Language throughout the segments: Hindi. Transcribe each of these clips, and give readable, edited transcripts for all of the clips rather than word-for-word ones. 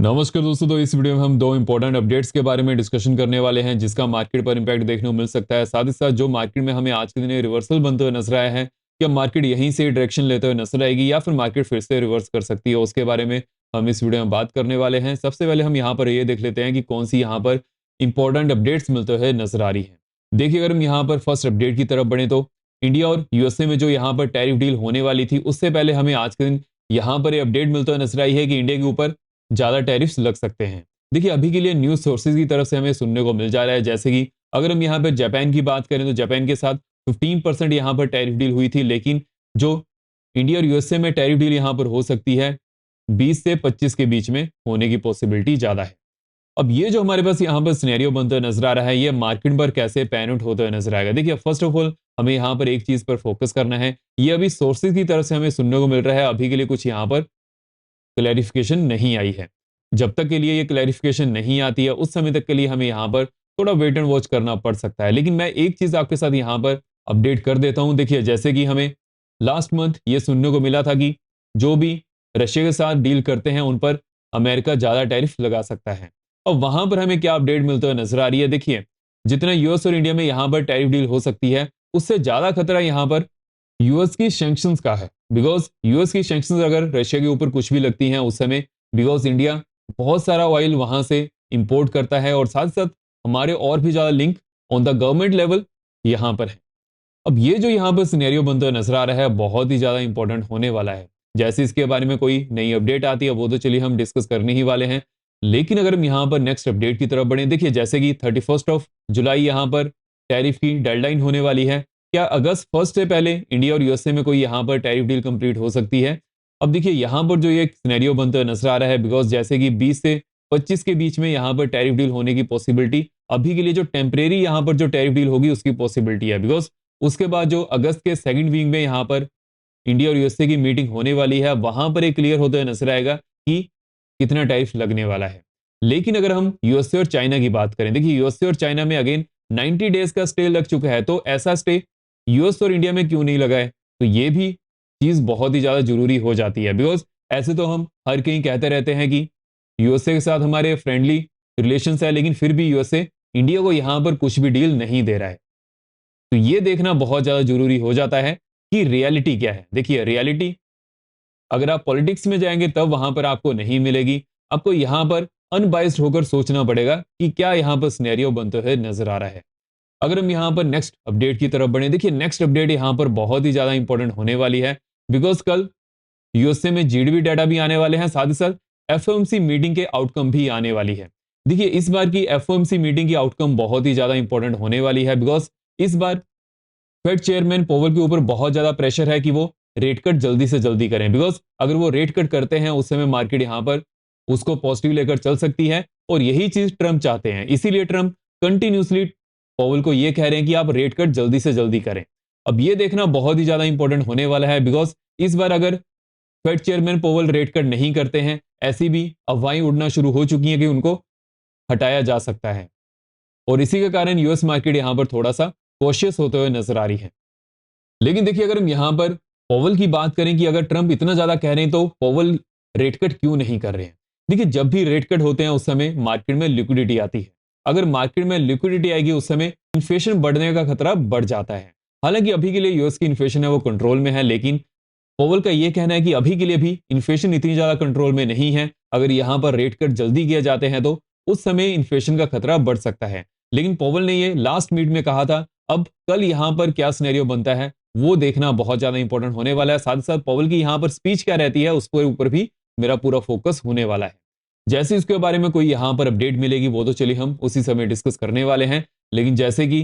नमस्कार दोस्तों। तो इस वीडियो में हम दो इंपॉर्टेंट अपडेट्स के बारे में डिस्कशन करने वाले हैं जिसका मार्केट पर इंपैक्ट देखने को मिल सकता है। साथ ही साथ जो मार्केट में हमें आज के दिन रिवर्सल बनते हुए नजर आया है, क्या मार्केट यहीं से डायरेक्शन लेते हुए नजर आएगी या फिर मार्केट फिर से रिवर्स कर सकती है, उसके बारे में हम इस वीडियो में बात करने वाले हैं। सबसे पहले हम यहाँ पर ये देख लेते हैं कि कौन सी यहाँ पर इंपॉर्टेंट अपडेट्स मिलते हुए नजर आ रही है। देखिए, अगर हम यहाँ पर फर्स्ट अपडेट की तरफ बढ़े तो इंडिया और यूएसए में जो यहाँ पर टैरिफ डील होने वाली थी, उससे पहले हमें आज के दिन यहाँ पर अपडेट मिलते हुए नजर आई है कि इंडिया के ऊपर ज्यादा टैरिफ्स लग सकते हैं। देखिए, अभी के लिए न्यूज सोर्सेज की तरफ से हमें सुनने को मिल जा रहा है, जैसे कि अगर हम यहाँ पर जापान की बात करें तो जापान के साथ 15% यहाँ पर टैरिफ डील हुई थी, लेकिन जो इंडिया और यूएसए में टैरिफ डील यहाँ पर हो सकती है 20 से 25 के बीच में होने की पॉसिबिलिटी ज्यादा है। अब ये जो हमारे पास यहाँ पर सिनेरियो बनता हुआ नजर आ रहा है, ये मार्केट पर कैसे पैन आउट होता हुआ नजर आएगा। देखिए, फर्स्ट ऑफ ऑल हमें यहाँ पर एक चीज पर फोकस करना है। ये अभी सोर्सेज की तरफ से हमें सुनने को मिल रहा है, अभी के लिए कुछ यहाँ पर क्लैरिफिकेशन नहीं आई है। जब तक के लिए ये क्लैरिफिकेशन नहीं आती है, उस समय तक के लिए हमें यहाँ पर थोड़ा वेट एंड वॉच करना पड़ सकता है। लेकिन मैं एक चीज आपके साथ यहाँ पर अपडेट कर देता हूँ। देखिए, जैसे कि हमें लास्ट मंथ ये सुनने को मिला था कि जो भी रशिया के साथ डील करते हैं उन पर अमेरिका ज्यादा टैरिफ लगा सकता है। और वहां पर हमें क्या अपडेट मिलते हुए नजर आ रही है। देखिए, जितना यूएस और इंडिया में यहाँ पर टैरिफ डील हो सकती है, उससे ज्यादा खतरा यहाँ पर यूएस की सैंक्शंस का है। बिकॉज यूएस की सैंक्शंस अगर रशिया के ऊपर कुछ भी लगती हैं उस समय, बिकॉज इंडिया बहुत सारा ऑयल वहां से इंपोर्ट करता है और साथ साथ हमारे और भी ज्यादा link on the government level यहाँ पर है। अब ये जो यहाँ पर सिनेरियो बनता हुआ नजर आ रहा है, बहुत ही ज्यादा इंपॉर्टेंट होने वाला है। जैसे इसके बारे में कोई नई अपडेट आती है वो तो चलिए हम डिस्कस करने ही वाले हैं। लेकिन अगर हम यहाँ पर नेक्स्ट अपडेट की तरफ बढ़े, देखिए जैसे कि 31 जुलाई यहाँ पर टैरिफ की डेडलाइन होने वाली है। क्या अगस्त 1 से पहले इंडिया और यूएसए में कोई यहाँ पर टैरिफ डील कंप्लीट हो सकती है? अब देखिए, यहाँ पर जो ये सिनेरियो बनता हुआ नजर आ रहा है, बिकॉज जैसे कि 20 से 25 के बीच में यहाँ पर टैरिफ डील होने की पॉसिबिलिटी अभी के लिए जो टेम्परेरी यहाँ पर जो टैरिफ डील होगी उसकी पॉसिबिलिटी है। बिकॉज उसके बाद जो अगस्त के सेकंड वीक में यहाँ पर इंडिया और यूएसए की मीटिंग होने वाली है, वहां पर एक क्लियर होते हुए नजर आएगा कि कितना टैरिफ लगने वाला है। लेकिन अगर हम यूएसए और चाइना की बात करें, देखिए यूएसए और चाइना में अगेन 90 डेज का स्टे लग चुका है, तो ऐसा स्टे यूएस और इंडिया में क्यों नहीं लगा है? तो ये भी चीज बहुत ही ज्यादा जरूरी हो जाती है। बिकॉज ऐसे तो हम हर कहीं कहते रहते हैं कि यूएसए के साथ हमारे फ्रेंडली रिलेशन है, लेकिन फिर भी यूएसए इंडिया को यहां पर कुछ भी डील नहीं दे रहा है। तो ये देखना बहुत ज्यादा जरूरी हो जाता है कि रियलिटी क्या है। देखिए, रियलिटी अगर आप पॉलिटिक्स में जाएंगे तब वहां पर आपको नहीं मिलेगी। आपको यहां पर अनबाइस्ड होकर सोचना पड़ेगा कि क्या यहां पर सिनेरियो बनते हुए नजर आ रहा है। अगर हम यहाँ पर नेक्स्ट अपडेट की तरफ बढ़े, देखिए नेक्स्ट अपडेट यहाँ पर बहुत ही ज्यादा इंपॉर्टेंट होने वाली है। बिकॉज कल यूएसए में जीडीपी डाटा भी आने वाले हैं, साथ ही साथ एफओएमसी मीटिंग के आउटकम भी आने वाली है। देखिए, इस बार की एफओएमसी मीटिंग की आउटकम बहुत ही ज्यादा इंपॉर्टेंट होने वाली है। बिकॉज इस बार फेड चेयरमैन पोवल के ऊपर बहुत ज्यादा प्रेशर है कि वो रेट कट जल्दी से जल्दी करें। बिकॉज अगर वो रेट कट करते हैं उस समय मार्केट यहाँ पर उसको पॉजिटिव लेकर चल सकती है, और यही चीज ट्रंप चाहते हैं। इसीलिए ट्रंप कंटिन्यूसली पॉवल को ये कह रहे हैं कि आप रेट कट जल्दी से जल्दी करें। अब ये देखना बहुत ही ज्यादा इंपॉर्टेंट होने वाला है। बिकॉज इस बार अगर Fed chairman Powell rate cut नहीं करते हैं, ऐसी भी अफवाहें उड़ना शुरू हो चुकी हैं कि उनको हटाया जा सकता है, और इसी के कारण यूएस मार्केट यहां पर थोड़ा सा कॉशियस होते हुए नजर आ रही है। लेकिन देखिए, अगर हम यहां पर पॉवल की बात करें कि अगर ट्रंप इतना ज्यादा कह रहे हैं तो पॉवल रेट कट क्यों नहीं कर रहे हैं? देखिए, जब भी रेट कट होते हैं उस समय मार्केट में लिक्विडिटी आती है। अगर मार्केट में लिक्विडिटी आएगी उस समय इन्फ्लेशन बढ़ने का खतरा बढ़ जाता है। हालांकि अभी के लिए यूएस की इन्फ्लेशन है वो कंट्रोल में है, लेकिन पॉवल का यह कहना है कि अभी के लिए भी इन्फ्लेशन इतनी ज्यादा कंट्रोल में नहीं है। अगर यहां पर रेट कट जल्दी किए जाते हैं तो उस समय इन्फ्लेशन का खतरा बढ़ सकता है। लेकिन पॉवल ने ये लास्ट मीट में कहा था। अब कल यहां पर क्या सिनेरियो बनता है वो देखना बहुत ज्यादा इंपॉर्टेंट होने वाला है। साथ ही साथ पॉवल की यहां पर स्पीच क्या रहती है उसके ऊपर भी मेरा पूरा फोकस होने वाला है। जैसे इसके बारे में कोई यहां पर अपडेट मिलेगी वो तो चलिए हम उसी समय डिस्कस करने वाले हैं। लेकिन जैसे कि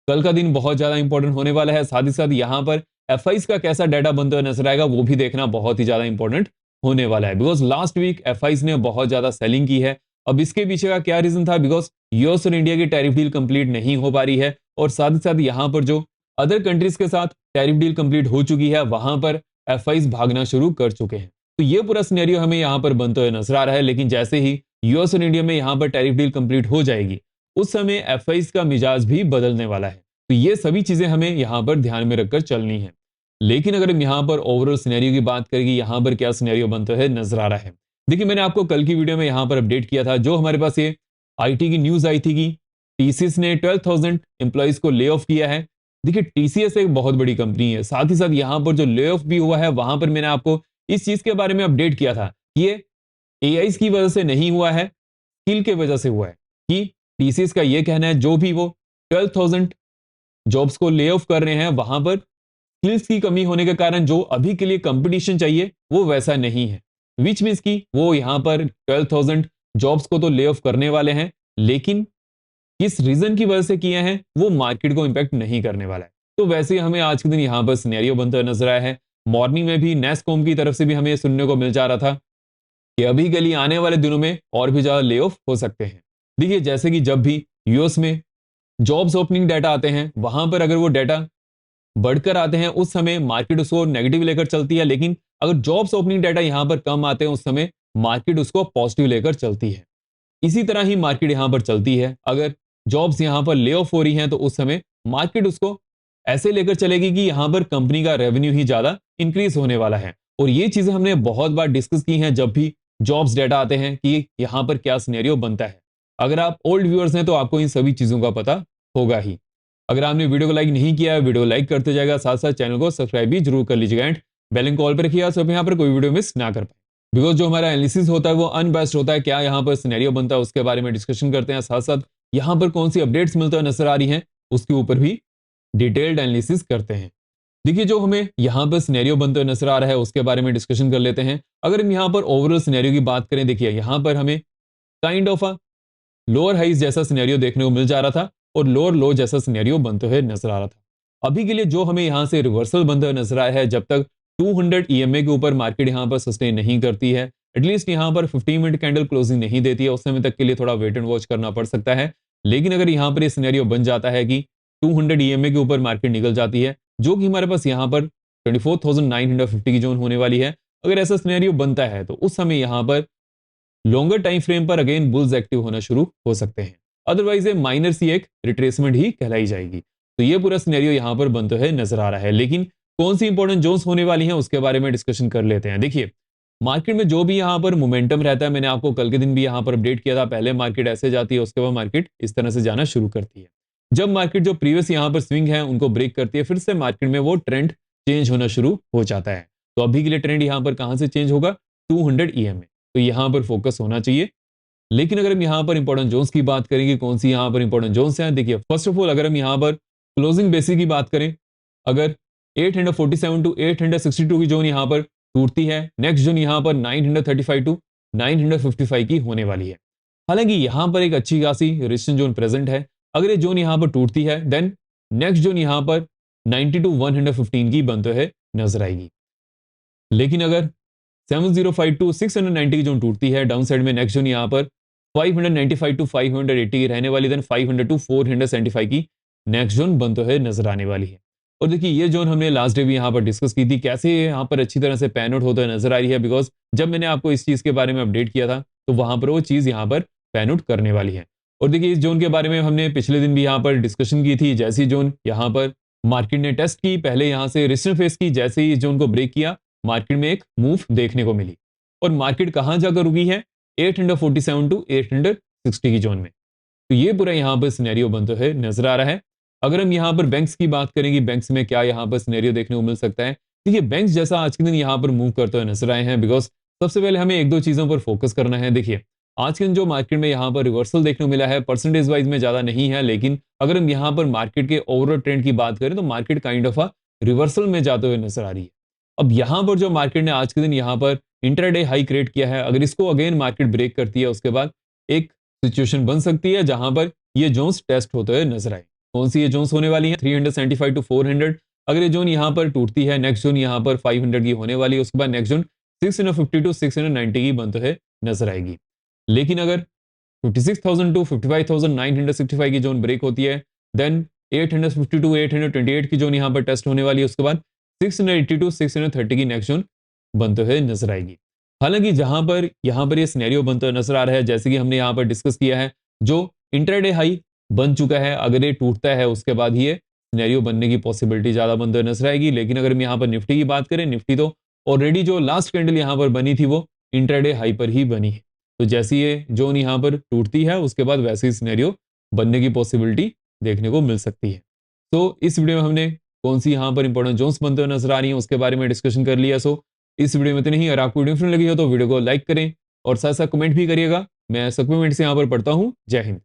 कल का दिन बहुत ज्यादा इंपॉर्टेंट होने वाला है, साथ ही साथ यहां पर एफआईज का कैसा डाटा बनता हुआ नजर आएगा वो भी देखना बहुत ही ज्यादा इंपॉर्टेंट होने वाला है। बिकॉज लास्ट वीक एफआईज ने बहुत ज्यादा सेलिंग की है। अब इसके पीछे का क्या रीजन था? बिकॉज यूएस और इंडिया की टैरिफ डील कंप्लीट नहीं हो पा रही है, और साथ ही साथ यहां पर जो अदर कंट्रीज के साथ टैरिफ डील कंप्लीट हो चुकी है वहां पर एफआईज भागना शुरू कर चुके हैं। तो ये पूरा सिनेरियो हमें यहां पर बनते हुए नजर आ रहा है। लेकिन जैसे ही यूएस और इंडिया में यहां पर टैरिफ डील कंप्लीट हो जाएगी उस समय एफआईज का मिजाज भी बदलने वाला है। तो ये सभी चीजें हमें यहां पर ध्यान में रखकर चलनी है। लेकिन अगर हम यहां पर ओवरऑल सिनेरियो की बात करेंगे, यहां पर क्या सिनेरियो बनता है नजर आ रहा है। देखिए मैंने आपको कल की वीडियो में यहाँ पर अपडेट किया था, जो हमारे पास ये आईटी की न्यूज आई थी कि टीसीएस ने 12,000 एम्प्लॉइज को ले ऑफ किया है। देखिए टीसीएस एक बहुत बड़ी कंपनी है, साथ ही साथ यहाँ पर जो ले ऑफ भी हुआ है वहां पर मैंने आपको इस चीज के बारे में अपडेट किया था कि ये एआई की वजह से नहीं हुआ है, स्किल के वजह से हुआ है। कि टीसीएस का ये कहना है जो भी वो 12,000 जॉब्स को ले ऑफ कर रहे हैं वहां पर स्किल्स की कमी होने के कारण जो अभी के लिए कंपटीशन चाहिए वो वैसा नहीं है। विच मीन्स की वो यहाँ पर 12,000 जॉब्स को तो ले ऑफ करने वाले हैं, लेकिन किस रीजन की वजह से किए हैं वो मार्केट को इंपैक्ट नहीं करने वाला है। तो वैसे हमें आज के दिन यहाँ पर सिनेरियो बनता हुआ नजर आया है। मॉर्निंग में भी नेस्कॉम की तरफ से भी हमें सुनने को मिल जा रहा था कि अभी के लिए आने वाले दिनों में और भी ज्यादा ले ऑफ हो सकते हैं। देखिए जैसे कि जब भी यूएस में जॉब्स ओपनिंग डाटा आते हैं वहां पर अगर वो डाटा बढ़कर आते हैं उस समय मार्केट उसको नेगेटिव लेकर चलती है, लेकिन अगर जॉब्स ओपनिंग डाटा यहां पर कम आते हैं उस समय मार्केट उसको पॉजिटिव लेकर चलती है। इसी तरह ही मार्केट यहां पर चलती है, अगर जॉब्स यहां पर ले ऑफ हो रही हैं तो उस समय मार्केट उसको ऐसे लेकर चलेगी कि यहां पर कंपनी का रेवेन्यू ही ज्यादा इंक्रीज होने वाला है। और ये चीजें हमने बहुत बार डिस्कस की हैं जब भी जॉब्स डाटा आते हैं कि यहां पर क्या सिनेरियो बनता है। अगर आप ओल्ड व्यूअर्स हैं तो आपको इन सभी चीजों का पता होगा ही। अगर आपने वीडियो को लाइक नहीं किया है, वीडियो लाइक करते जाएगा, साथ साथ चैनल को सब्सक्राइब भी जरूर कर लीजिएगा एंड बेल आइकन कॉल पर रखिएगा सब यहाँ पर कोई वीडियो मिस ना कर पाए। बिकॉज जो हमारा एनालिसिस होता है वो अनबेस्ड होता है, क्या यहाँ पर सिनेरियो बनता है उसके बारे में डिस्कशन करते हैं, साथ साथ यहाँ पर कौन सी अपडेट्स मिलते हुए नजर आ रही हैं उसके ऊपर भी डिटेल्ड एनालिसिस करते हैं। देखिए जो हमें यहाँ पर सिनेरियो बनते हुए नजर आ रहा है उसके बारे में डिस्कशन कर लेते हैं। अगर हम यहाँ पर ओवरऑल सिनेरियो की बात करें, देखिए यहाँ पर हमें kind of a lower highs जैसा सिनेरियो देखने को मिल जा रहा था और लोअर लो जैसा सिनेरियो बनते हुए नजर आ रहा था। अभी के लिए जो हमें यहां से रिवर्सल बनते हुए नजर आया है, जब तक 200 ईएमए के ऊपर मार्केट यहां पर सस्टेन नहीं करती है, एटलीस्ट यहां पर 15 मिनट कैंडल क्लोजिंग नहीं देती है, उस समय तक के लिए थोड़ा वेट एंड वॉच करना पड़ सकता है। लेकिन अगर यहां पर ये सिनेरियो बन जाता है कि 200 ईएमए के ऊपर मार्केट निकल जाती है, जो कि हमारे पास यहां पर 24,950 की जोन होने वाली है, अगर ऐसा सिनेरियो बनता है तो उस समय यहां पर लॉन्गर टाइम फ्रेम पर अगेन बुल्स एक्टिव होना शुरू हो सकते हैं। अदरवाइज ये माइनर सी एक रिट्रेसमेंट ही कहलाई जाएगी। तो ये पूरा सिनेरियो यहां पर बनते हुए नजर आ रहा है। लेकिन कौन सी इंपॉर्टेंट जोन्स होने वाली हैं उसके बारे में डिस्कशन कर लेते हैं। देखिए मार्केट में जो भी यहां पर मोमेंटम रहता है, मैंने आपको कल के दिन भी यहां पर अपडेट किया था, पहले मार्केट ऐसे जाती है उसके बाद मार्केट इस तरह से जाना शुरू करती है। जब मार्केट जो प्रीवियस यहां पर स्विंग है उनको ब्रेक करती है, फिर से मार्केट में वो ट्रेंड चेंज होना शुरू हो जाता है। तो अभी के लिए ट्रेंड यहां पर कहां से चेंज होगा, 200 ईएमए, तो यहां पर फोकस होना चाहिए। लेकिन अगर हम यहाँ पर इंपॉर्टेंट जोन्स की बात करेंगे, कौन सी यहाँ पर इंपॉर्टेंट जोन्स हैं, देखिए फर्स्ट ऑफ ऑल अगर हम यहाँ पर क्लोजिंग बेसिस की बात करें, अगर 847 टू 862 की जोन यहाँ पर टूटती है, नेक्स्ट जोन यहाँ पर 935 टू 955 की होने वाली है। हालांकि यहाँ पर एक अच्छी खासी रेजिस्टेंस जोन प्रेजेंट है, अगर ये जोन यहाँ पर टूटती है देन नेक्स्ट जोन यहाँ पर 90 टू 115 की बनते हुए नजर आएगी। लेकिन अगर 705 टू 690 की जोन टूटती है डाउन साइड में, नेक्स्ट जोन यहाँ पर 595 टू 580 की रहने वाली, देन 500 टू 475 की नेक्स्ट जोन बनते हुए नजर आने वाली है। और देखिए ये जोन हमने लास्ट डे भी यहाँ पर डिस्कस की थी, कैसे यहाँ पर अच्छी तरह से पैन आउट होता हुआ नजर आ रही है, बिकॉज जब मैंने आपको इस चीज के बारे में अपडेट किया था तो वहां पर वो चीज यहाँ पर पैन आउट करने वाली है। और देखिए इस जोन के बारे में हमने पिछले दिन भी यहाँ पर डिस्कशन की थी, जैसी जोन यहाँ पर मार्केट ने टेस्ट की, पहले यहाँ से रेजिस्टेंस फेस की, जैसे ही इस जोन को ब्रेक किया मार्केट में एक मूव देखने को मिली और मार्केट कहां जाकर रुकी है, 847 टू 860 की जोन में। तो ये पूरा यहां पर सिनेरियो बनते हुए नजर आ रहा है। अगर हम यहां पर बैंक्स की बात करेंगे, बैंक्स में क्या यहां पर सिनेरियो देखने को मिल सकता है, देखिए बैंक्स जैसा आज के दिन यहां पर मूव करते हुए नजर आए हैं, बिकॉज सबसे पहले हमें एक दो चीजों पर फोकस करना है। देखिए आज के दिन जो मार्केट में यहां पर रिवर्सल देखने को मिला है, परसेंटेज वाइज में ज्यादा नहीं है, लेकिन अगर हम यहां पर मार्केट के ओवरऑल ट्रेंड की बात करें तो market kind of a reversal में जाते हुए नजर आ रही है। अब यहां पर जो मार्केट ने आज के दिन यहां पर इंट्राडे हाई क्रिएट किया है, अगर इसको अगेन मार्केट ब्रेक करती है उसके बाद एक सिचुएशन बन सकती है जहां पर ये जोन्स टेस्ट होते हुए नजर आए। कौन सी ये जोन्स होने वाली है, 375 टू 400, अगर ये जोन यहां पर टूटती है नेक्स्ट जोन यहां पर 500 की होने वाली है, उसके बाद नेक्स्ट जोन 650 टू 690 की बनते हुए नजर आएगी। लेकिन अगर 56,000 टू 55,965 की जोन ब्रेक होती है, देन 850 टू 828 की जोन यहां पर टेस्ट होने वाली है, उसके बाद 680 टू 630 की नेक्स्ट जोन बनते हुए नजर आएगी। हालांकि जहां पर यहां पर ये सिनेरियो बनते हुए नजर आ रहा है, जैसे कि हमने यहां पर डिस्कस किया है, जो इंट्राडे हाई बन चुका है, अगर ये टूटता है उसके बाद ही ये सिनेरियो बनने की पॉसिबिलिटी ज्यादा बनते हुए नजर आएगी। लेकिन अगर हम यहां पर निफ्टी की बात करें, निफ्टी तो ऑलरेडी जो लास्ट कैंडल यहां पर बनी थी वो इंट्राडे हाई पर ही बनी है। तो जैसी ये जोन यहाँ पर टूटती है उसके बाद वैसे ही सिनेरियो बनने की पॉसिबिलिटी देखने को मिल सकती है। तो इस वीडियो में हमने कौन सी यहाँ पर इंपॉर्टेंट जोन्स बनते हुए नजर आ रही है उसके बारे में डिस्कशन कर लिया। सो इस वीडियो में इतनी ही। अगर आपको वीडियो पसंद लगी हो तो वीडियो को लाइक करें और साथ साथ कमेंट भी करिएगा। मैं सप्लीमेंट से यहाँ पर पढ़ता हूँ। जय हिंद।